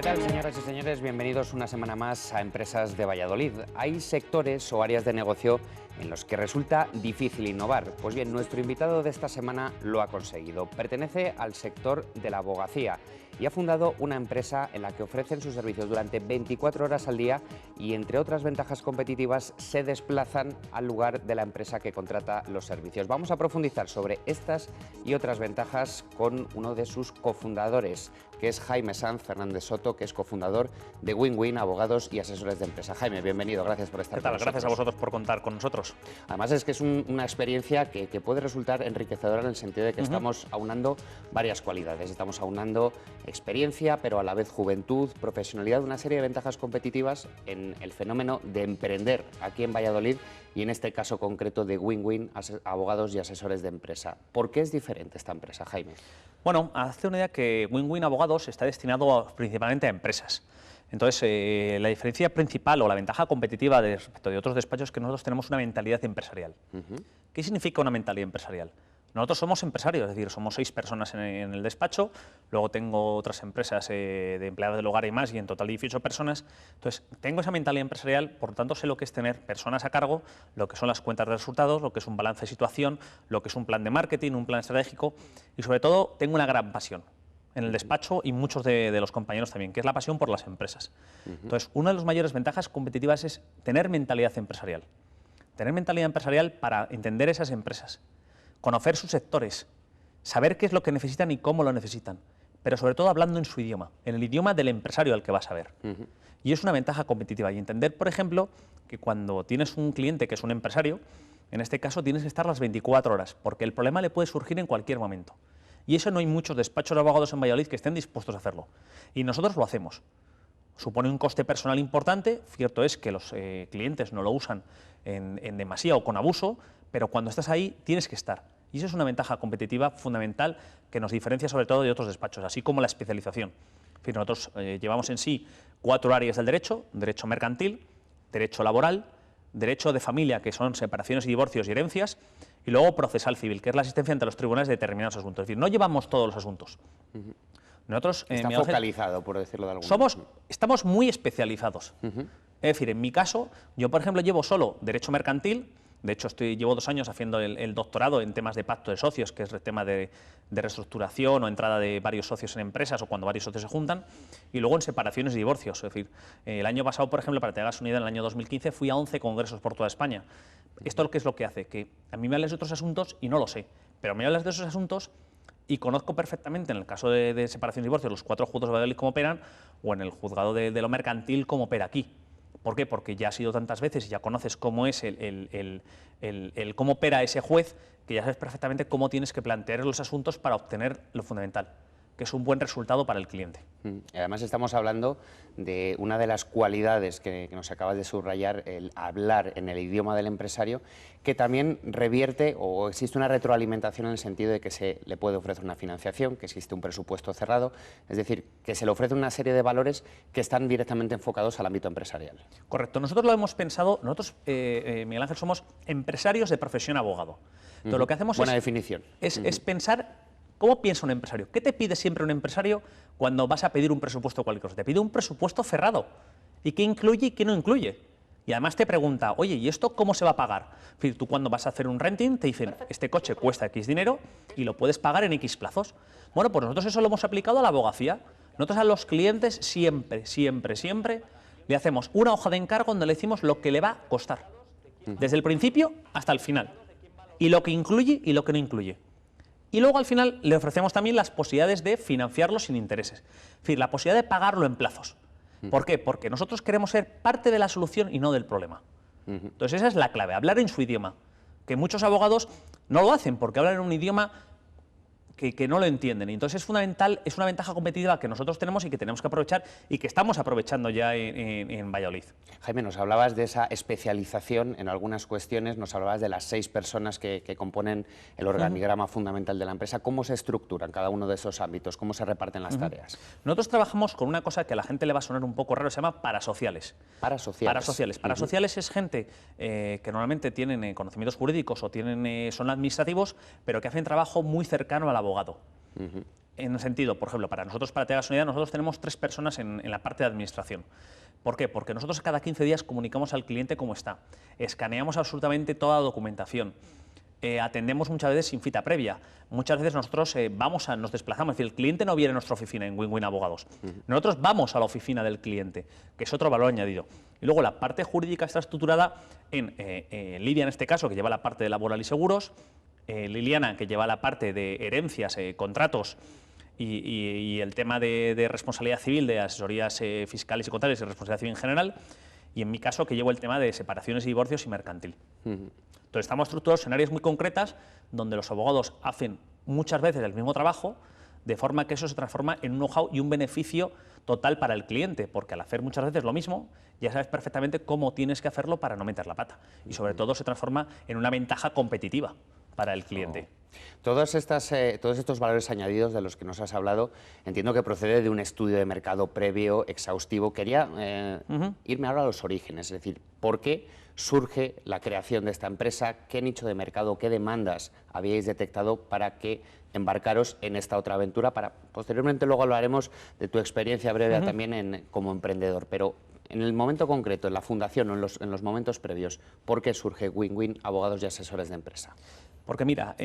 ¿Qué tal, señoras y señores? Bienvenidos una semana más a Empresas de Valladolid. Hay sectores o áreas de negocio en los que resulta difícil innovar. Pues bien, nuestro invitado de esta semana lo ha conseguido. Pertenece al sector de la abogacía y ha fundado una empresa en la que ofrecen sus servicios durante 24 horas al día y, entre otras ventajas competitivas, se desplazan al lugar de la empresa que contrata los servicios. Vamos a profundizar sobre estas y otras ventajas con uno de sus cofundadores, que es Jaime Sanz Fernández Soto, que es cofundador de Win-Win Abogados y Asesores de Empresa. Jaime, bienvenido, gracias por estar con nosotros. Gracias a vosotros por contar con nosotros. Además es que es una experiencia que puede resultar enriquecedora en el sentido de que estamos aunando varias cualidades. Estamos aunando experiencia, pero a la vez juventud, profesionalidad, una serie de ventajas competitivas en el fenómeno de emprender aquí en Valladolid y en este caso concreto de Win-Win Abogados y Asesores de Empresa. ¿Por qué es diferente esta empresa, Jaime? Bueno, hace una idea que Win-Win Abogados está destinado principalmente a empresas. Entonces, la diferencia principal o la ventaja competitiva respecto de otros despachos es que nosotros tenemos una mentalidad empresarial. ¿Qué significa una mentalidad empresarial? Nosotros somos empresarios, es decir, somos 6 personas en el despacho, luego tengo otras empresas de empleados del hogar y más, y en total 18 personas. Entonces, tengo esa mentalidad empresarial, por lo tanto sé lo que es tener personas a cargo, lo que son las cuentas de resultados, lo que es un balance de situación, lo que es un plan de marketing, un plan estratégico, y sobre todo tengo una gran pasión en el despacho y muchos de los compañeros también, que es la pasión por las empresas. Entonces, una de las mayores ventajas competitivas es tener mentalidad empresarial. Tener mentalidad empresarial para entender esas empresas, conocer sus sectores, saber qué es lo que necesitan y cómo lo necesitan, pero sobre todo hablando en su idioma, en el idioma del empresario al que vas a ver. Y es una ventaja competitiva. Y entender, por ejemplo, que cuando tienes un cliente que es un empresario, en este caso tienes que estar las 24 horas, porque el problema le puede surgir en cualquier momento. Y eso no hay muchos despachos de abogados en Valladolid que estén dispuestos a hacerlo. Y nosotros lo hacemos. Supone un coste personal importante, cierto es que los clientes no lo usan en demasía o con abuso, pero cuando estás ahí tienes que estar. Y eso es una ventaja competitiva fundamental que nos diferencia sobre todo de otros despachos, así como la especialización. En fin, nosotros llevamos en sí 4 áreas del derecho: derecho mercantil, derecho laboral, derecho de familia, que son separaciones y divorcios y herencias, y luego procesal civil, que es la asistencia ante los tribunales de determinados asuntos. Es decir, no llevamos todos los asuntos. Nosotros, está focalizado, por decirlo de alguna manera. Estamos muy especializados. Es decir, en mi caso, yo por ejemplo llevo solo derecho mercantil. De hecho, llevo 2 años haciendo el doctorado en temas de pacto de socios, que es el tema de reestructuración o entrada de varios socios en empresas o cuando varios socios se juntan, y luego en separaciones y divorcios. Es decir, el año pasado, por ejemplo, para que te hagas una idea, en el año 2015 fui a 11 congresos por toda España. ¿Esto qué es lo que hace? Que a mí me hablas de otros asuntos y no lo sé, pero me hablas de esos asuntos y conozco perfectamente, en el caso de separación y divorcio, los 4 juzgados de Valladolid cómo operan, o en el juzgado de lo mercantil cómo opera aquí. ¿Por qué? Porque ya has ido tantas veces y ya conoces cómo es cómo opera ese juez, que ya sabes perfectamente cómo tienes que plantear los asuntos para obtener lo fundamental, que es un buen resultado para el cliente. Además estamos hablando de una de las cualidades que nos acabas de subrayar, el hablar en el idioma del empresario, que también revierte o existe una retroalimentación en el sentido de que se le puede ofrecer una financiación, que existe un presupuesto cerrado, es decir, que se le ofrece una serie de valores que están directamente enfocados al ámbito empresarial. Correcto, nosotros lo hemos pensado, nosotros, Miguel Ángel, somos empresarios de profesión abogado. Entonces, lo que hacemos Buena definición. Es pensar. ¿Cómo piensa un empresario? ¿Qué te pide siempre un empresario cuando vas a pedir un presupuesto o cualquier cosa? Te pide un presupuesto cerrado. ¿Y qué incluye y qué no incluye? Y además te pregunta, oye, ¿y esto cómo se va a pagar? Es decir, tú cuando vas a hacer un renting te dicen, este coche cuesta X dinero y lo puedes pagar en X plazos. Bueno, pues nosotros eso lo hemos aplicado a la abogacía. Nosotros a los clientes siempre le hacemos una hoja de encargo donde le decimos lo que le va a costar. Desde el principio hasta el final. Y lo que incluye y lo que no incluye. Y luego al final le ofrecemos también las posibilidades de financiarlo sin intereses. Es decir, la posibilidad de pagarlo en plazos. ¿Por qué? Porque nosotros queremos ser parte de la solución y no del problema. Entonces esa es la clave, hablar en su idioma. Que muchos abogados no lo hacen porque hablan en un idioma que no lo entienden. Y entonces es fundamental, es una ventaja competitiva que nosotros tenemos y que tenemos que aprovechar y que estamos aprovechando ya en Valladolid. Jaime, nos hablabas de esa especialización en algunas cuestiones, nos hablabas de las 6 personas que componen el organigrama fundamental de la empresa. ¿Cómo se estructuran cada uno de esos ámbitos? ¿Cómo se reparten las tareas? Nosotros trabajamos con una cosa que a la gente le va a sonar un poco raro, se llama parasociales. Parasociales. Parasociales es gente que normalmente tienen conocimientos jurídicos o son administrativos, pero que hacen trabajo muy cercano a la abogacía. abogado. En el sentido, por ejemplo, para nosotros, para Tegas Unidad, nosotros tenemos 3 personas en la parte de administración. ¿Por qué? Porque nosotros cada 15 días comunicamos al cliente cómo está, escaneamos absolutamente toda la documentación, atendemos muchas veces sin cita previa. Muchas veces nosotros nos desplazamos, es decir, el cliente no viene a nuestra oficina en Win Win Abogados. Nosotros vamos a la oficina del cliente, que es otro valor añadido. Y luego la parte jurídica está estructurada en Lidia, en este caso, que lleva la parte de laboral y seguros, Liliana, que lleva la parte de herencias, contratos y el tema de responsabilidad civil, de asesorías fiscales y contables y responsabilidad civil en general, y en mi caso, que llevo el tema de separaciones y divorcios y mercantil. Entonces, estamos estructurados en áreas muy concretas donde los abogados hacen muchas veces el mismo trabajo, de forma que eso se transforma en un know-how y un beneficio total para el cliente, porque al hacer muchas veces lo mismo, ya sabes perfectamente cómo tienes que hacerlo para no meter la pata. Y sobre todo se transforma en una ventaja competitiva para el cliente. Todos estos valores añadidos de los que nos has hablado, entiendo que procede de un estudio de mercado previo, exhaustivo. Quería irme ahora a los orígenes, es decir, ¿por qué surge la creación de esta empresa? ¿Qué nicho de mercado, qué demandas habíais detectado para que embarcaros en esta otra aventura? Posteriormente luego hablaremos de tu experiencia breve también como emprendedor, pero en el momento concreto, en la fundación o en los momentos previos, ¿por qué surge Win Win Abogados y Asesores de Empresa? Porque mira,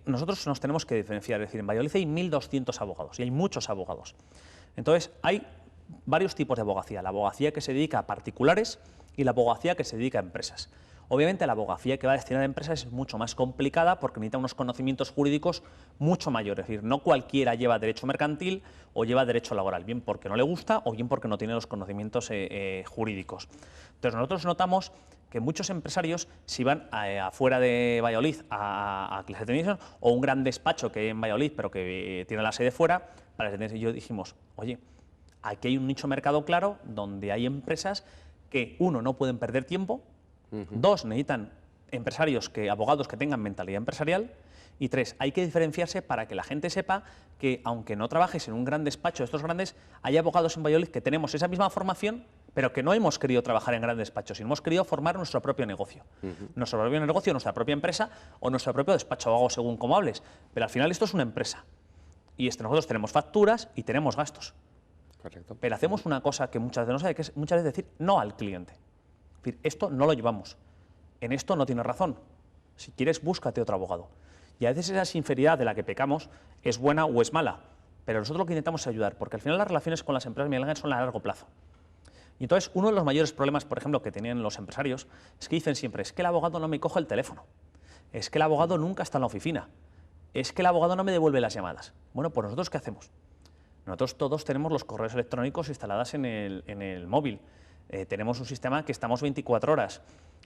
nosotros nos tenemos que diferenciar, es decir, en Valladolid hay 1.200 abogados y hay muchos abogados. Entonces, hay varios tipos de abogacía, la abogacía que se dedica a particulares y la abogacía que se dedica a empresas. Obviamente la abogacía que va destinada a empresas es mucho más complicada porque necesita unos conocimientos jurídicos mucho mayores, es decir, no cualquiera lleva derecho mercantil o lleva derecho laboral, bien porque no le gusta o bien porque no tiene los conocimientos jurídicos. Entonces nosotros notamos que muchos empresarios, si van afuera de Valladolid a Clase Technician o un gran despacho que hay en Valladolid pero que tiene la sede fuera, para y yo dijimos, oye, aquí hay un nicho de mercado claro donde hay empresas que, uno, no pueden perder tiempo, dos, necesitan abogados que tengan mentalidad empresarial, y tres, hay que diferenciarse para que la gente sepa que, aunque no trabajes en un gran despacho de estos grandes, hay abogados en Valladolid que tenemos esa misma formación, pero que no hemos querido trabajar en grandes despachos, sino hemos querido formar nuestro propio negocio. Nuestro propio negocio, nuestra propia empresa o nuestro propio despacho de abogados, según como hables. Pero al final esto es una empresa. Y nosotros tenemos facturas y tenemos gastos. Correcto. Pero hacemos una cosa que muchas veces no sabe, que es muchas veces decir no al cliente. Es decir, esto no lo llevamos. En esto no tienes razón. Si quieres, búscate otro abogado. Y a veces esa sinceridad de la que pecamos es buena o es mala. Pero nosotros lo que intentamos es ayudar, porque al final las relaciones con las empresas, Miguel Ángel, son a largo plazo. Y entonces, uno de los mayores problemas, por ejemplo, que tenían los empresarios, es que dicen siempre, es que el abogado no me coge el teléfono, es que el abogado nunca está en la oficina, es que el abogado no me devuelve las llamadas. Bueno, pues nosotros, ¿qué hacemos? Nosotros todos tenemos los correos electrónicos instalados en el móvil. Tenemos un sistema que estamos 24 horas.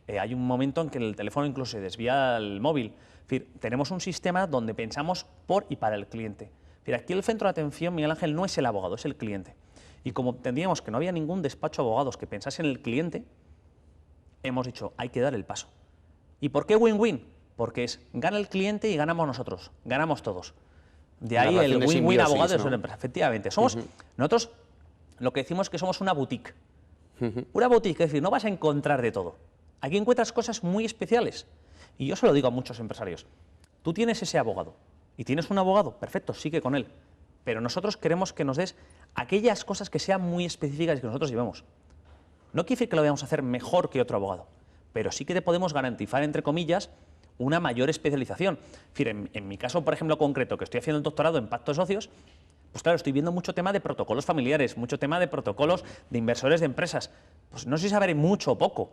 Hay un momento en que el teléfono incluso se desvía al móvil. Es decir, tenemos un sistema donde pensamos por y para el cliente. Es decir, aquí el centro de atención, Miguel Ángel, no es el abogado, es el cliente. Y como entendíamos que no había ningún despacho de abogados que pensase en el cliente, hemos dicho, hay que dar el paso. ¿Y por qué win-win? Porque gana el cliente y ganamos nosotros, ganamos todos. De ahí el win-win abogado de su empresa. Efectivamente, nosotros lo que decimos es que somos una boutique. Una boutique, es decir, no vas a encontrar de todo. Aquí encuentras cosas muy especiales. Y yo se lo digo a muchos empresarios. Tú tienes ese abogado y tienes un abogado, perfecto, sigue con él. Pero nosotros queremos que nos des aquellas cosas que sean muy específicas y que nosotros llevemos. No quiere decir que lo vayamos a hacer mejor que otro abogado, pero sí que te podemos garantizar, entre comillas, una mayor especialización. Es decir, en mi caso, por ejemplo, concreto, que estoy haciendo el doctorado en pacto de socios, pues claro, estoy viendo mucho tema de protocolos familiares, mucho tema de protocolos de inversores de empresas. Pues no sé si sabré mucho o poco,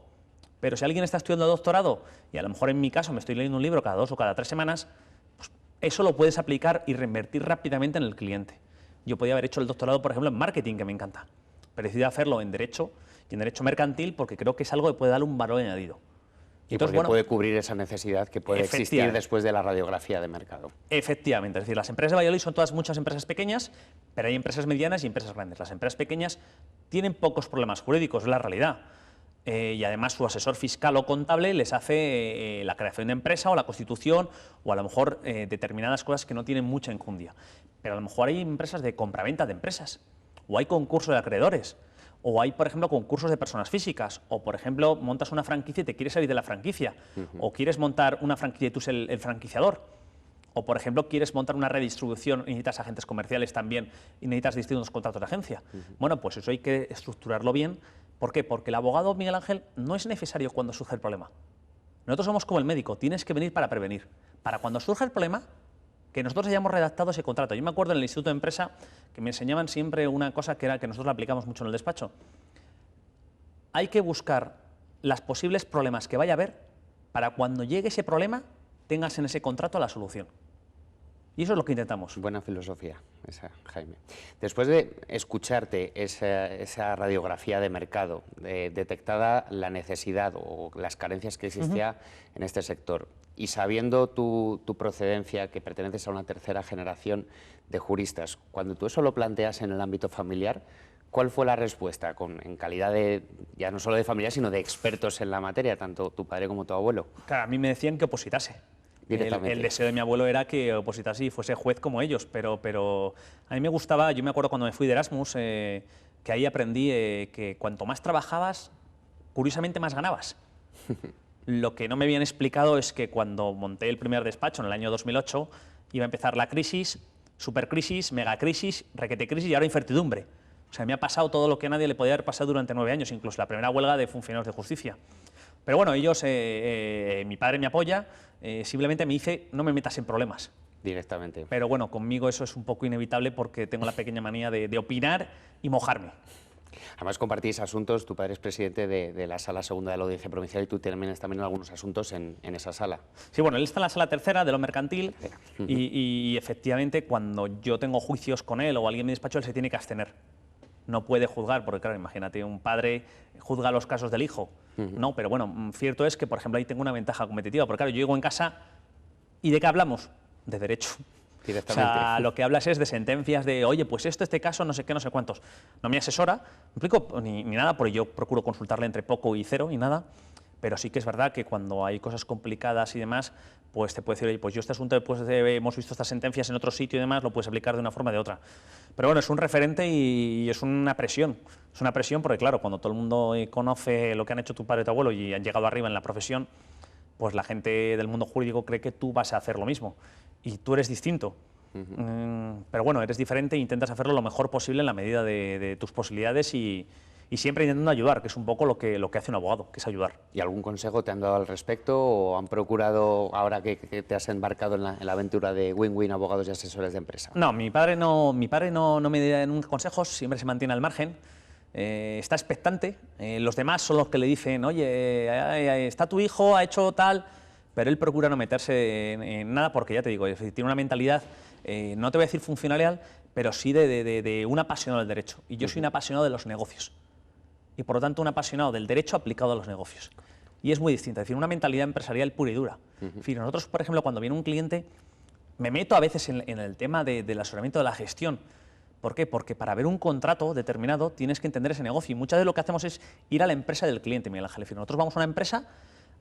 pero si alguien está estudiando doctorado, y a lo mejor en mi caso me estoy leyendo un libro cada 2 o cada 3 semanas, pues eso lo puedes aplicar y reinvertir rápidamente en el cliente. Yo podía haber hecho el doctorado, por ejemplo, en marketing, que me encanta, pero decidí hacerlo en derecho y en derecho mercantil porque creo que es algo que puede darle un valor añadido. Y entonces, porque puede cubrir esa necesidad que puede existir después de la radiografía de mercado. Efectivamente, es decir, las empresas de Valladolid son todas muchas empresas pequeñas, pero hay empresas medianas y empresas grandes. Las empresas pequeñas tienen pocos problemas jurídicos, es la realidad. Y además su asesor fiscal o contable les hace la creación de empresa o la constitución o a lo mejor determinadas cosas que no tienen mucha enjundia. Pero a lo mejor hay empresas de compraventa de empresas o hay concursos de acreedores. O hay, por ejemplo, concursos de personas físicas, o, por ejemplo, montas una franquicia y te quieres salir de la franquicia, o quieres montar una franquicia y tú eres el franquiciador, O, por ejemplo, quieres montar una redistribución y necesitas agentes comerciales también y necesitas distintos contratos de agencia. Bueno, pues eso hay que estructurarlo bien. ¿Por qué? Porque el abogado, Miguel Ángel, no es necesario cuando surge el problema. Nosotros somos como el médico, tienes que venir para prevenir. Para cuando surja el problema, que nosotros hayamos redactado ese contrato. Yo me acuerdo en el Instituto de Empresa que me enseñaban siempre una cosa que era que nosotros la aplicamos mucho en el despacho. Hay que buscar los posibles problemas que vaya a haber para cuando llegue ese problema tengas en ese contrato la solución. Y eso es lo que intentamos. Buena filosofía esa, Jaime. Después de escucharte esa radiografía de mercado, detectada la necesidad o las carencias que existía en este sector, y sabiendo tu procedencia, que perteneces a una tercera generación de juristas, cuando tú eso lo planteas en el ámbito familiar, ¿cuál fue la respuesta en calidad de, ya no solo de familia, sino de expertos en la materia, tanto tu padre como tu abuelo? Claro, a mí me decían que opositase. El deseo de mi abuelo era que opositase y fuese juez como ellos, pero a mí me gustaba, yo me acuerdo cuando me fui de Erasmus, que ahí aprendí que cuanto más trabajabas, curiosamente más ganabas. Lo que no me habían explicado es que cuando monté el primer despacho en el año 2008, iba a empezar la crisis, supercrisis, megacrisis, requetecrisis y ahora incertidumbre. O sea, me ha pasado todo lo que a nadie le podía haber pasado durante 9 años, incluso la primera huelga de funcionarios de justicia. Pero bueno, ellos, mi padre me apoya, simplemente me dice no me metas en problemas. Directamente. Pero bueno, conmigo eso es un poco inevitable porque tengo la pequeña manía de opinar y mojarme. Además compartís asuntos, tu padre es presidente de la Sala Segunda de la Audiencia Provincial y tú tienes también algunos asuntos en esa sala. Sí, bueno, él está en la Sala Tercera de lo mercantil y efectivamente cuando yo tengo juicios con él o alguien en mi despacho, él se tiene que abstener. No puede juzgar, porque claro, imagínate, un padre juzga los casos del hijo. No, pero bueno, cierto es que, por ejemplo, ahí tengo una ventaja competitiva, porque claro, yo llego en casa y ¿de qué hablamos? De derecho. O sea, lo que hablas es de sentencias de, oye, pues este caso, no sé qué, no sé cuántos. No me asesora, no explico ni nada, porque yo procuro consultarle entre poco y cero y nada, pero sí que es verdad que cuando hay cosas complicadas y demás, pues te puede decir, oye, pues yo este asunto, después hemos visto estas sentencias en otro sitio y demás, lo puedes aplicar de una forma o de otra. Pero bueno, es un referente y es una presión. Es una presión porque, claro, cuando todo el mundo conoce lo que han hecho tu padre y tu abuelo y han llegado arriba en la profesión, pues la gente del mundo jurídico cree que tú vas a hacer lo mismo. Y tú eres distinto. Pero bueno, eres diferente e intentas hacerlo lo mejor posible en la medida de tus posibilidades y siempre intentando ayudar, que es un poco lo que hace un abogado, que es ayudar. ¿Y algún consejo te han dado al respecto o han procurado, ahora que te has embarcado en la aventura de Win-Win Abogados y Asesores de Empresa? No, mi padre no me da nunca consejos, siempre se mantiene al margen. Está expectante. Los demás son los que le dicen, oye, está tu hijo, ha hecho tal, pero él procura no meterse en nada porque ya te digo, tiene una mentalidad, no te voy a decir funcionarial, pero sí de un apasionado del derecho. Y yo soy un apasionado de los negocios. Y por lo tanto un apasionado del derecho aplicado a los negocios. Y es muy distinto, es decir, una mentalidad empresarial pura y dura. En fin, nosotros, por ejemplo, cuando viene un cliente, me meto a veces en el tema del asesoramiento de la gestión. ¿Por qué? Porque para ver un contrato determinado tienes que entender ese negocio. Y muchas veces lo que hacemos es ir a la empresa del cliente, Miguel Ángel. Nosotros vamos a una empresa,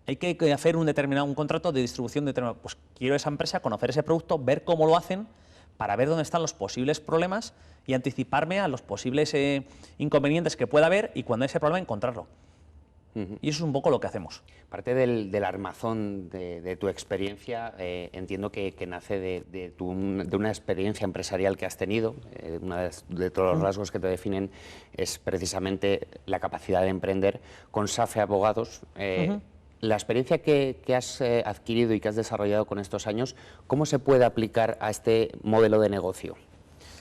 hay que hacer un contrato de distribución determinado. Pues quiero esa empresa, conocer ese producto, ver cómo lo hacen, para ver dónde están los posibles problemas y anticiparme a los posibles inconvenientes que pueda haber y cuando hay ese problema encontrarlo. Y eso es un poco lo que hacemos. Parte del armazón de tu experiencia, entiendo que nace de una experiencia empresarial que has tenido. Uno de todos los rasgos que te definen es precisamente la capacidad de emprender. Con SAFE Abogados, la experiencia que has adquirido y que has desarrollado con estos años, ¿cómo se puede aplicar a este modelo de negocio?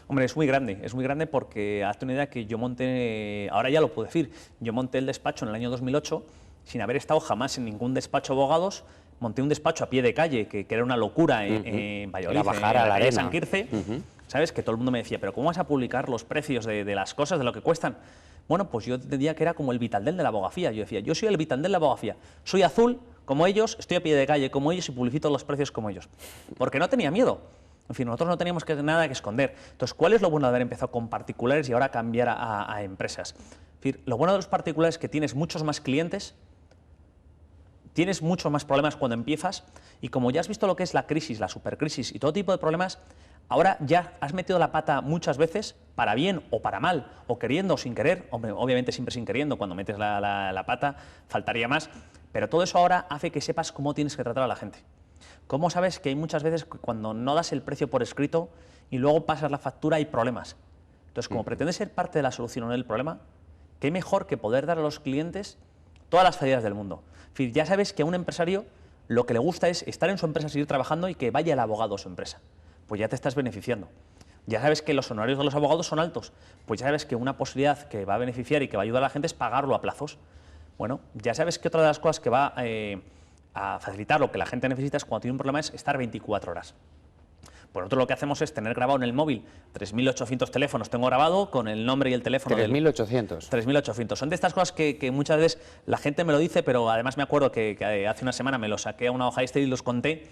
Hombre, es muy grande porque hazte una idea que yo monté, ahora ya lo puedo decir, yo monté el despacho en el año 2008 sin haber estado jamás en ningún despacho de abogados, monté un despacho a pie de calle, que era una locura en Valladolid, bajar a la arena. San Quirce, ¿sabes? Que todo el mundo me decía, pero ¿cómo vas a publicar los precios de las cosas, de lo que cuestan? Bueno, pues yo diría que era como el Vitaldel de la abogacía. Yo decía, yo soy el Vitaldel de la abogacía, soy azul como ellos, estoy a pie de calle como ellos y publicito los precios como ellos. Porque no tenía miedo. En fin, nosotros no teníamos nada que esconder. Entonces, ¿cuál es lo bueno de haber empezado con particulares y ahora cambiar a empresas? En fin, lo bueno de los particulares es que tienes muchos más clientes, tienes muchos más problemas cuando empiezas y como ya has visto lo que es la crisis, la supercrisis y todo tipo de problemas, ahora ya has metido la pata muchas veces, para bien o para mal, o queriendo o sin querer, obviamente siempre sin queriendo, cuando metes la pata faltaría más, pero todo eso ahora hace que sepas cómo tienes que tratar a la gente. ¿Cómo sabes que hay muchas veces que cuando no das el precio por escrito y luego pasas la factura hay problemas? Entonces, como pretendes ser parte de la solución o no del problema, qué mejor que poder dar a los clientes todas las facilidades del mundo. Es decir, ya sabes que a un empresario lo que le gusta es estar en su empresa, seguir trabajando y que vaya el abogado a su empresa. Pues ya te estás beneficiando. Ya sabes que los honorarios de los abogados son altos. Pues ya sabes que una posibilidad que va a beneficiar y que va a ayudar a la gente es pagarlo a plazos. Bueno, ya sabes que otra de las cosas que va a facilitar lo que la gente necesita es cuando tiene un problema es estar 24 horas. Pues nosotros lo que hacemos es tener grabado en el móvil 3.800 teléfonos, tengo grabado con el nombre y el teléfono. 3.800. 3.800. Son de estas cosas que muchas veces la gente me lo dice, pero además me acuerdo que hace una semana me lo saqué a una hoja Excel y los conté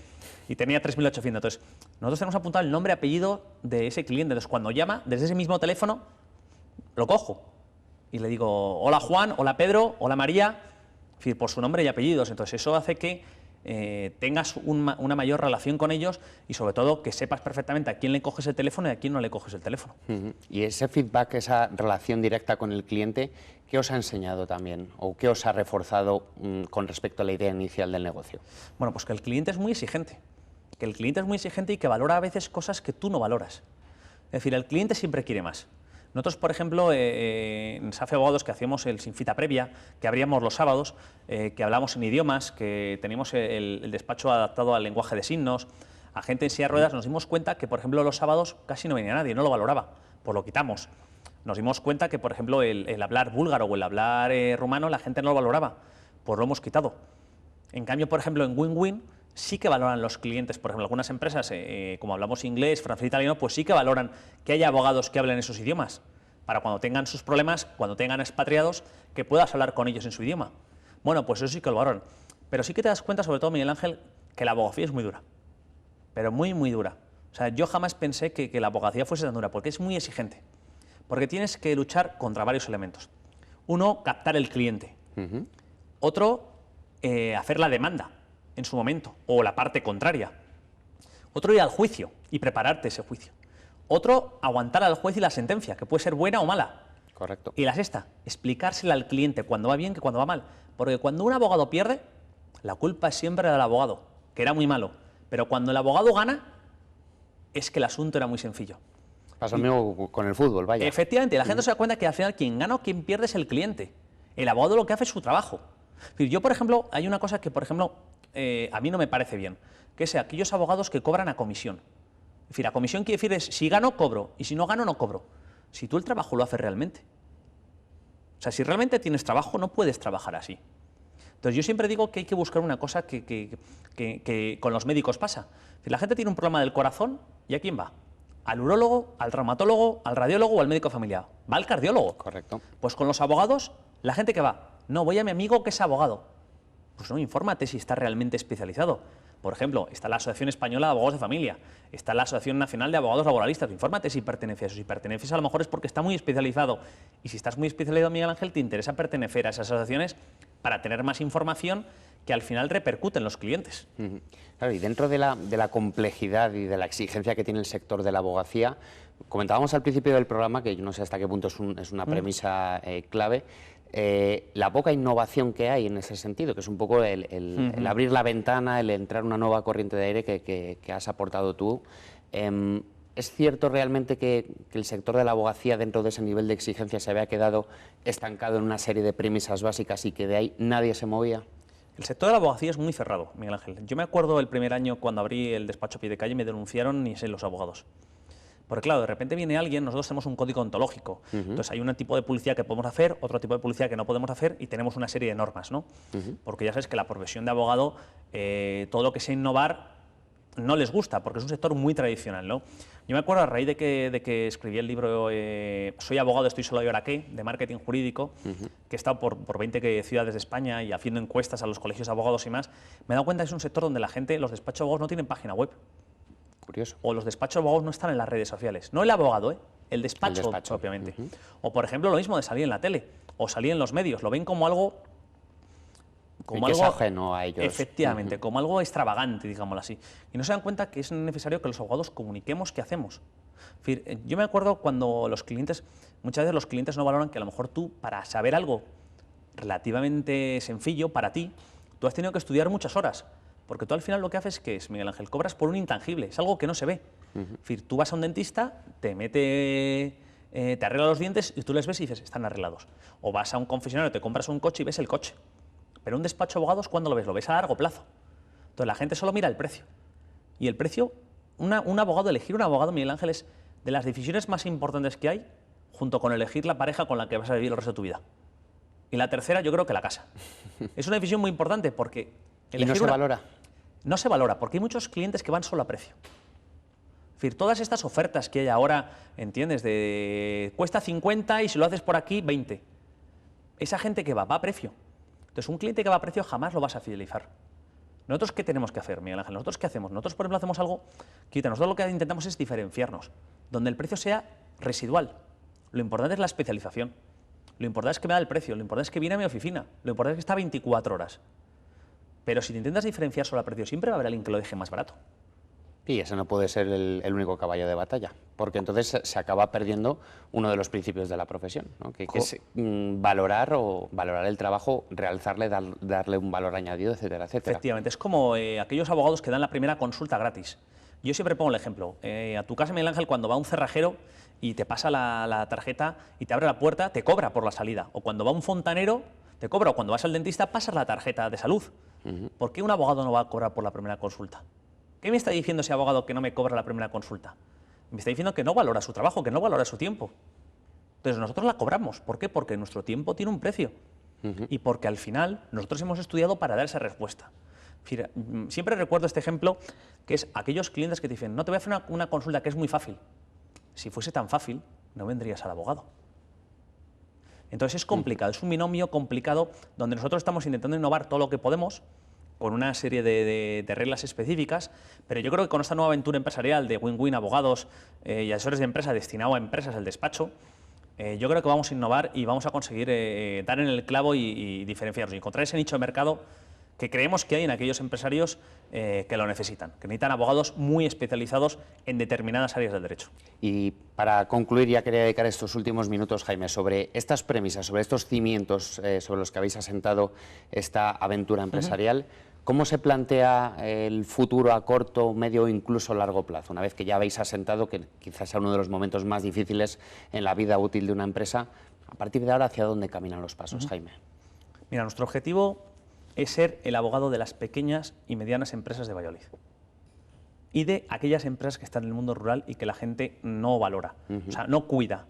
y tenía 3.800. Entonces, nosotros tenemos apuntado el nombre y apellido de ese cliente. Entonces, cuando llama, desde ese mismo teléfono, lo cojo y le digo, hola Juan, hola Pedro, hola María, es decir, por su nombre y apellidos. Entonces, eso hace que tengas una mayor relación con ellos y sobre todo que sepas perfectamente a quién le coges el teléfono y a quién no le coges el teléfono. Y ese feedback, esa relación directa con el cliente, ¿qué os ha enseñado también o qué os ha reforzado con respecto a la idea inicial del negocio? Bueno, pues que el cliente es muy exigente, y que valora a veces cosas que tú no valoras. Es decir, el cliente siempre quiere más. Nosotros, por ejemplo, en SAFE Abogados, que hacíamos el sin cita previa, que abríamos los sábados, que hablamos en idiomas, que teníamos el despacho adaptado al lenguaje de signos, a gente en silla de ruedas, nos dimos cuenta que, por ejemplo, los sábados casi no venía nadie, no lo valoraba, pues lo quitamos. Nos dimos cuenta que, por ejemplo, el hablar búlgaro o el hablar rumano, la gente no lo valoraba, pues lo hemos quitado. En cambio, por ejemplo, en Win-Win sí que valoran los clientes, por ejemplo, algunas empresas, como hablamos inglés, francés, italiano, pues sí que valoran que haya abogados que hablen esos idiomas, para cuando tengan sus problemas, cuando tengan expatriados, que puedas hablar con ellos en su idioma. Bueno, pues eso sí que lo valoran. Pero sí que te das cuenta, sobre todo, Miguel Ángel, que la abogacía es muy dura, pero muy, muy dura. O sea, yo jamás pensé que la abogacía fuese tan dura, porque es muy exigente, porque tienes que luchar contra varios elementos. Uno, captar el cliente. Otro, hacer la demanda en su momento, o la parte contraria. Otro, ir al juicio y prepararte ese juicio. Otro, aguantar al juez y la sentencia, que puede ser buena o mala. Correcto. Y la sexta, explicársela al cliente cuando va bien que cuando va mal. Porque cuando un abogado pierde, la culpa es siempre del abogado, que era muy malo. Pero cuando el abogado gana, es que el asunto era muy sencillo. Pasa lo mismo con el fútbol, vaya. Efectivamente, la gente se da cuenta que al final quien gana o quien pierde es el cliente. El abogado lo que hace es su trabajo. Es decir, yo, por ejemplo, hay una cosa que, por ejemplo, a mí no me parece bien, que es aquellos abogados que cobran a comisión. Es decir, a comisión quiere decir es, si gano, cobro, y si no gano, no cobro. Si tú el trabajo lo haces realmente. O sea, si realmente tienes trabajo, no puedes trabajar así. Entonces, yo siempre digo que hay que buscar una cosa que con los médicos pasa. Si la gente tiene un problema del corazón, ¿y a quién va? ¿Al urólogo, al traumatólogo, al radiólogo o al médico familiar? Va al cardiólogo. Correcto. Pues con los abogados, la gente que va, no, voy a mi amigo que es abogado. Pues no, infórmate si está realmente especializado. Por ejemplo, está la Asociación Española de Abogados de Familia, está la Asociación Nacional de Abogados Laboralistas. Infórmate si pertenece a eso. Si perteneces, a lo mejor es porque está muy especializado. Y si estás muy especializado, Miguel Ángel, te interesa pertenecer a esas asociaciones para tener más información que al final repercute en los clientes. Claro, y dentro de la complejidad y de la exigencia que tiene el sector de la abogacía, comentábamos al principio del programa, que yo no sé hasta qué punto es una premisa clave, la poca innovación que hay en ese sentido, que es un poco el abrir la ventana, el entrar una nueva corriente de aire que has aportado tú. ¿Es cierto realmente que el sector de la abogacía, dentro de ese nivel de exigencia, se había quedado estancado en una serie de premisas básicas y que de ahí nadie se movía? El sector de la abogacía es muy cerrado, Miguel Ángel. Yo me acuerdo el primer año cuando abrí el despacho a pie de calle, me denunciaron ni sé los abogados. Porque claro, de repente viene alguien, nosotros tenemos un código ontológico, entonces hay un tipo de publicidad que podemos hacer, otro tipo de publicidad que no podemos hacer y tenemos una serie de normas, ¿no? Porque ya sabes que la profesión de abogado, todo lo que sea innovar, no les gusta, porque es un sector muy tradicional, ¿no? Yo me acuerdo a raíz de que escribí el libro Soy abogado, estoy solo y ahora qué, de marketing jurídico, que he estado por 20 ciudades de España y haciendo encuestas a los colegios de abogados y más, me he dado cuenta que es un sector donde la gente, los despachos de abogados no tienen página web. Curioso. O los despachos de abogados no están en las redes sociales. No el abogado, el despacho propiamente. O, por ejemplo, lo mismo de salir en la tele o salir en los medios. Lo ven como algo... Como algo ajeno a ellos. Efectivamente, como algo extravagante, digámoslo así. Y no se dan cuenta que es necesario que los abogados comuniquemos qué hacemos. Es decir, yo me acuerdo cuando los clientes, muchas veces los clientes no valoran que a lo mejor tú, para saber algo relativamente sencillo para ti, tú has tenido que estudiar muchas horas. Porque tú al final lo que haces, ¿qué es, Miguel Ángel? Cobras por un intangible, es algo que no se ve. Es decir, tú vas a un dentista, te arregla los dientes y tú les ves y dices, están arreglados. O vas a un concesionario, te compras un coche y ves el coche. Pero un despacho de abogados, ¿cuándo lo ves? Lo ves a largo plazo. Entonces la gente solo mira el precio. Y el precio, un abogado, elegir un abogado, Miguel Ángel, es de las decisiones más importantes que hay, junto con elegir la pareja con la que vas a vivir el resto de tu vida. Y la tercera, yo creo que la casa. Es una decisión muy importante porque... ¿Y no se valora? No se valora, porque hay muchos clientes que van solo a precio. Es decir, todas estas ofertas que hay ahora, ¿entiendes? De cuesta 50 y si lo haces por aquí, 20. Esa gente que va a precio. Entonces, un cliente que va a precio jamás lo vas a fidelizar. ¿Nosotros qué tenemos que hacer, Miguel Ángel? ¿Nosotros qué hacemos? Nosotros, por ejemplo, hacemos algo que nosotros lo que intentamos es diferenciarnos, donde el precio sea residual. Lo importante es la especialización. Lo importante es que me da el precio, lo importante es que viene a mi oficina, lo importante es que está 24 horas. Pero si te intentas diferenciar solo al precio, siempre va a haber alguien que lo deje más barato. Y ese no puede ser el único caballo de batalla, porque entonces se acaba perdiendo uno de los principios de la profesión, ¿no? que es valorar el trabajo, realzarle, darle un valor añadido, etcétera, etcétera. Efectivamente, es como aquellos abogados que dan la primera consulta gratis. Yo siempre pongo el ejemplo. A tu casa, Miguel Ángel, cuando va un cerrajero y te pasa la tarjeta y te abre la puerta, te cobra por la salida. O cuando va un fontanero, te cobra. O cuando vas al dentista, pasas la tarjeta de salud. ¿Por qué un abogado no va a cobrar por la primera consulta? ¿Qué me está diciendo ese abogado que no me cobra la primera consulta? Me está diciendo que no valora su trabajo, que no valora su tiempo. Entonces nosotros la cobramos. ¿Por qué? Porque nuestro tiempo tiene un precio. Y porque al final nosotros hemos estudiado para dar esa respuesta. Siempre recuerdo este ejemplo, que es aquellos clientes que te dicen, no, te voy a hacer una consulta que es muy fácil. Si fuese tan fácil, no vendrías al abogado. Entonces es complicado, es un binomio complicado donde nosotros estamos intentando innovar todo lo que podemos con una serie de reglas específicas, pero yo creo que con esta nueva aventura empresarial de Win-Win Abogados y asesores de empresa destinado a empresas del despacho, yo creo que vamos a innovar y vamos a conseguir dar en el clavo y diferenciarnos y encontrar ese nicho de mercado que creemos que hay en aquellos empresarios que lo necesitan, que necesitan abogados muy especializados en determinadas áreas del derecho. Y para concluir, ya quería dedicar estos últimos minutos, Jaime, sobre estas premisas, sobre estos cimientos sobre los que habéis asentado esta aventura empresarial. ¿Cómo se plantea el futuro a corto, medio o incluso largo plazo? Una vez que ya habéis asentado, que quizás sea uno de los momentos más difíciles en la vida útil de una empresa, a partir de ahora, ¿hacia dónde caminan los pasos, Jaime? Mira, nuestro objetivo es ser el abogado de las pequeñas y medianas empresas de Valladolid y de aquellas empresas que están en el mundo rural y que la gente no valora, o sea, no cuida.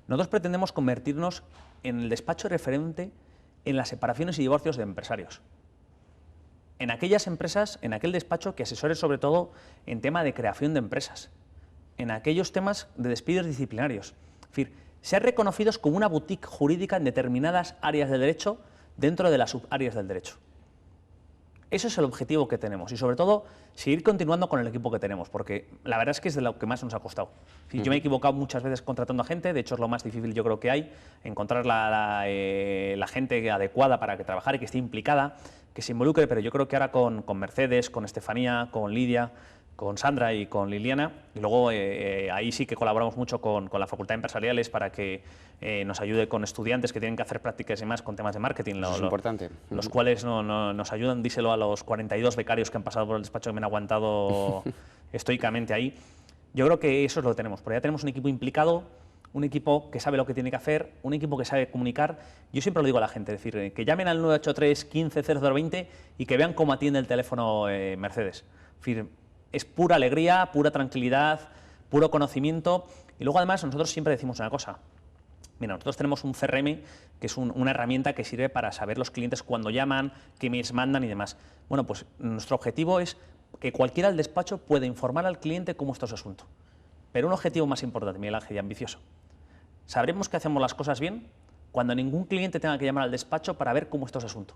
Nosotros pretendemos convertirnos en el despacho referente en las separaciones y divorcios de empresarios. En aquellas empresas, en aquel despacho que asesore sobre todo en tema de creación de empresas, en aquellos temas de despidos disciplinarios. Es decir, ser reconocidos como una boutique jurídica en determinadas áreas del derecho dentro de las subáreas del derecho. Ese es el objetivo que tenemos y sobre todo seguir continuando con el equipo que tenemos, porque la verdad es que es de lo que más nos ha costado. Yo me he equivocado muchas veces contratando a gente, de hecho es lo más difícil yo creo que hay, encontrar la gente adecuada para que trabajar y que esté implicada, que se involucre, pero yo creo que ahora con Mercedes, con Estefanía, con Lidia, con Sandra y con Liliana, y luego ahí sí que colaboramos mucho con la Facultad de Empresariales para que nos ayude con estudiantes que tienen que hacer prácticas y demás con temas de marketing. Eso es importante. Los cuales nos ayudan, díselo a los 42 becarios que han pasado por el despacho que me han aguantado estoicamente ahí. Yo creo que eso es lo que tenemos, porque ya tenemos un equipo implicado, un equipo que sabe lo que tiene que hacer, un equipo que sabe comunicar. Yo siempre lo digo a la gente, es decir, que llamen al 983 15 0020 y que vean cómo atiende el teléfono Mercedes. Es decir, es pura alegría, pura tranquilidad, puro conocimiento. Y luego además nosotros siempre decimos una cosa. Mira, nosotros tenemos un CRM que es una herramienta que sirve para saber los clientes cuándo llaman, qué mails mandan y demás. Bueno, pues nuestro objetivo es que cualquiera del despacho pueda informar al cliente cómo está su asunto. Pero un objetivo más importante, Miguel Ángel, y ambicioso. Sabremos que hacemos las cosas bien cuando ningún cliente tenga que llamar al despacho para ver cómo está su asunto.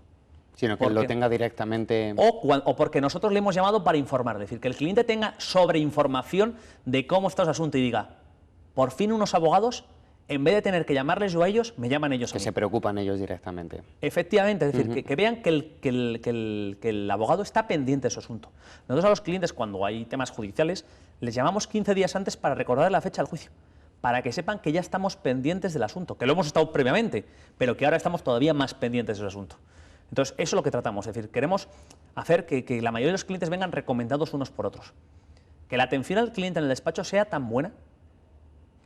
Sino que lo tenga directamente... O porque nosotros le hemos llamado para informar, es decir, que el cliente tenga sobreinformación de cómo está su asunto y diga, por fin unos abogados, en vez de tener que llamarles yo a ellos, me llaman ellos a mí. Que se preocupan ellos directamente. Efectivamente, es decir, que vean que el abogado está pendiente de su asunto. Nosotros a los clientes, cuando hay temas judiciales, les llamamos 15 días antes para recordar la fecha del juicio, para que sepan que ya estamos pendientes del asunto, que lo hemos estado previamente, pero que ahora estamos todavía más pendientes del asunto. Entonces, eso es lo que tratamos, es decir, queremos hacer que la mayoría de los clientes vengan recomendados unos por otros. Que la atención al cliente en el despacho sea tan buena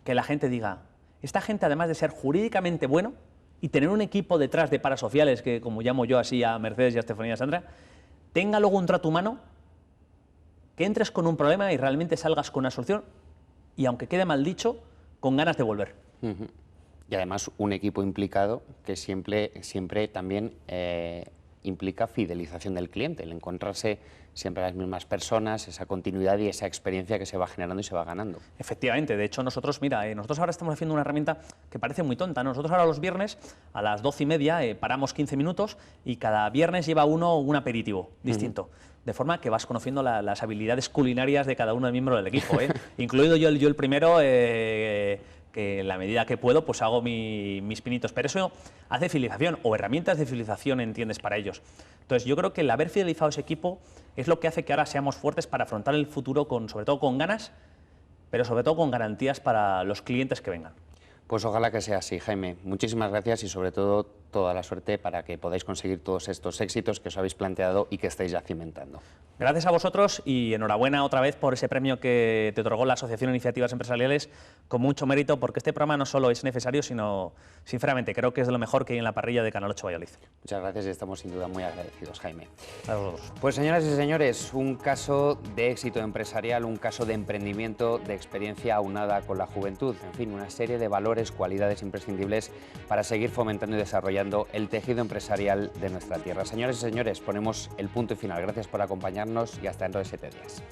que la gente diga, esta gente además de ser jurídicamente bueno y tener un equipo detrás de parasociales, que como llamo yo así a Mercedes y a Estefanía y a Sandra, tenga luego un trato humano, que entres con un problema y realmente salgas con una solución y aunque quede mal dicho, con ganas de volver. Y además un equipo implicado que siempre también implica fidelización del cliente, el encontrarse siempre las mismas personas, esa continuidad y esa experiencia que se va generando y se va ganando. Efectivamente, de hecho nosotros, mira, nosotros ahora estamos haciendo una herramienta que parece muy tonta, ¿no? Nosotros ahora los viernes a las 12:30 paramos 15 minutos y cada viernes lleva uno un aperitivo distinto. De forma que vas conociendo las habilidades culinarias de cada uno de los miembros del equipo, incluido yo el primero, que en la medida que puedo pues hago mis pinitos, pero eso hace fidelización o herramientas de fidelización, entiendes, para ellos. Entonces yo creo que el haber fidelizado ese equipo es lo que hace que ahora seamos fuertes para afrontar el futuro sobre todo con ganas, pero sobre todo con garantías para los clientes que vengan. Pues ojalá que sea así, Jaime. Muchísimas gracias y sobre todo toda la suerte para que podáis conseguir todos estos éxitos que os habéis planteado y que estáis ya cimentando. Gracias a vosotros y enhorabuena otra vez por ese premio que te otorgó la Asociación de Iniciativas Empresariales, con mucho mérito, porque este programa no solo es necesario, sino, sinceramente, creo que es de lo mejor que hay en la parrilla de Canal 8 Valladolid. Muchas gracias y estamos sin duda muy agradecidos, Jaime. A vosotros. Pues señoras y señores, un caso de éxito empresarial, un caso de emprendimiento, de experiencia aunada con la juventud, en fin, una serie de valores, cualidades imprescindibles para seguir fomentando y desarrollando el tejido empresarial de nuestra tierra. Señoras y señores, ponemos el punto y final. Gracias por acompañarnos y hasta dentro de 7 días.